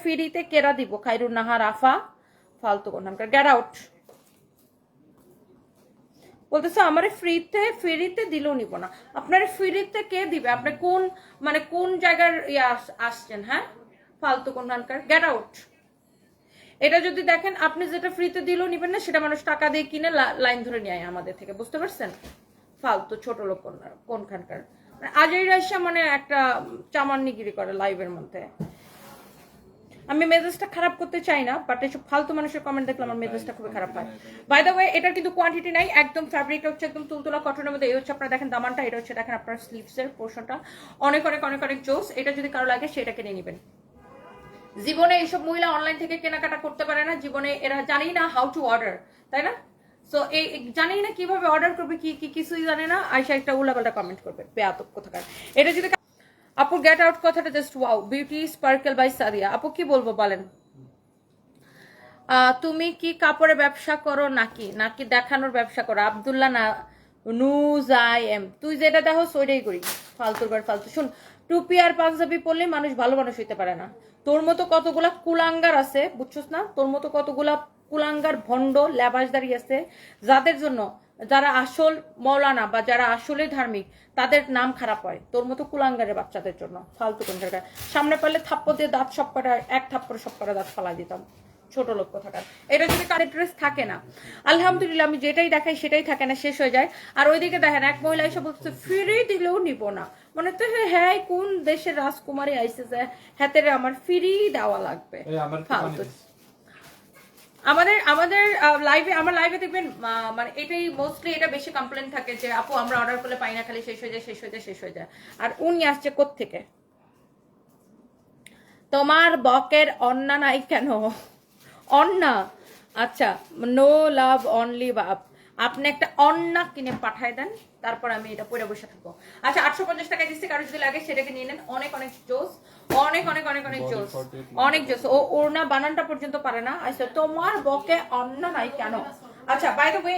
ফ্রিতে কেরা দিব? খাইরুন নাহার আফা ফালতু কোনখানকার, গেট আউট। বলতেছে আমার ফ্রিতে দিলেও নিব না। আপনার ফ্রিতে কে দিবে? আপনি কোন মানে কোন জায়গার আসছেন? হ্যাঁ, ফালতু কোনখানকার, গেট আউট। এটা যদি দেখেন আপনি যেটা ফ্রিতে দিলেও নিবেন না, সেটা মানুষ টাকা দিয়ে কিনে লাইন ধরে নিয়ে আমাদের থেকে, বুঝতে পারছেন? ফালতু ছোট লোক কোনখানকার, আজই রাইসা মানে একটা চামান্নিগিরি করে লাইভের মধ্যে। আমি মেজাজটা খারাপ করতে চাই না, বাট এইসব ফালতু মানুষের কমেন্ট দেখলে আমার মেজাজটা খুবই খারাপ হয়। বাই দ্য ওয়ে, এটার কিন্তু কোয়ান্টিটি নাই, একদম ফ্যাব্রিকটা হচ্ছে একদম তুলতুলা কটনের মধ্যে। এই হচ্ছে আপনারা দেখেন দামানটা, এটা হচ্ছে দেখেন আপনার স্লিভসের পোর্শনটা অনেক অনেক অনেক অনেক জোস। এটা যদি কারো লাগে সেটা কিনে নেবেন। জীবনে এইসব মহিলা অনলাইন থেকে কেনাকাটা করতে পারে না, জীবনে এরা জানি না হাউ টু অর্ডার, তাই না? সো এই জানি না কিভাবে অর্ডার করবে, কি কি কিছুই জানে না, আয়সা একটা উল্লাপাল্টা কমেন্ট করবে, বেয়াদব কোথাকার। এটা যদি আপু গেট আউট কথাটা just wow, beauty sparkle by Sadia. আপু কি বলবো বলেন? তুমি কি কাপড়ের ব্যবসা করো নাকি নাকি দেখানোর ব্যবসা করো? আব্দুল্লাহ না নুজ আই এম, তুই যেটা দেখো ওইটাই করি। ফালতুর বার ফালতু। শুন, টুপি আর পাঞ্জাবি পরলে মানুষ ভালো মানুষ হইতে পারে না। তোর মতো কতগুলা কুলাঙ্গার আছে, বুঝছস না? তোর মতো কতগুলা কুলাঙ্গার ভণ্ড ল্যাবাসদারি আছে, যাদের জন্য যারা আসল মৌলানা বা যারা আসলে ধার্মিক তাদের নাম খারাপ হয়, তোর মতো কুলাঙ্গারের বাচ্চাদের জন্য। ফালতু কোন জায়গায় সামনে পারলে থাপ্পড় দিয়ে দাঁত সব কটা, এক থাপ্পড়ে সব কটা দাঁত ফালাই দিতাম, ছোট লোক কোথাকার। এটা যদি কারের ড্রেস থাকে না, আলহামদুলিল্লাহ আমি যেটাই দেখাই সেটাই থাকে না, শেষ হয়ে যায়। আর ওইদিকে দেখেন এক মহিলা এসে বলছে ফ্রি দিলেও নিব না, মানে তো হ্যাঁ কোন দেশের রাজকুমারী আইসে যে হাতের আমার ফ্রি দেওয়া লাগবে। ফালতু। আমাদের লাইভে, আমার লাইভে দেখবেন মানে এটাই মোস্টলি, এটা বেশি কমপ্লেন থাকে যে আপু আমরা অর্ডার করলে পাই না, খালি শেষ হয়ে যায় শেষ হয়ে যায় শেষ হয়ে যায়। আর উনি আসছে কোত্থেকে? তোমার বকের অন্না নাই কেন? অন্না? আচ্ছা, নো লাভ অনলি বাপ। আপনি একটা অন্না কিনে পাঠায় দেন, তারপর আমি এটা পরে বসে থাকবো। আচ্ছা 850 টাকা দিচ্ছি, কারো যদি লাগে সেটাকে নিয়ে নেন। অনেক অনেক জোস, অনেক অনেক অনেক অনেক জোস, অনেক জোস। ও ওড়না বানানটা পর্যন্ত পারে না। আচ্ছা তোমার বকে অন্না নাই কেন? আচ্ছা বাই দ্য ওয়ে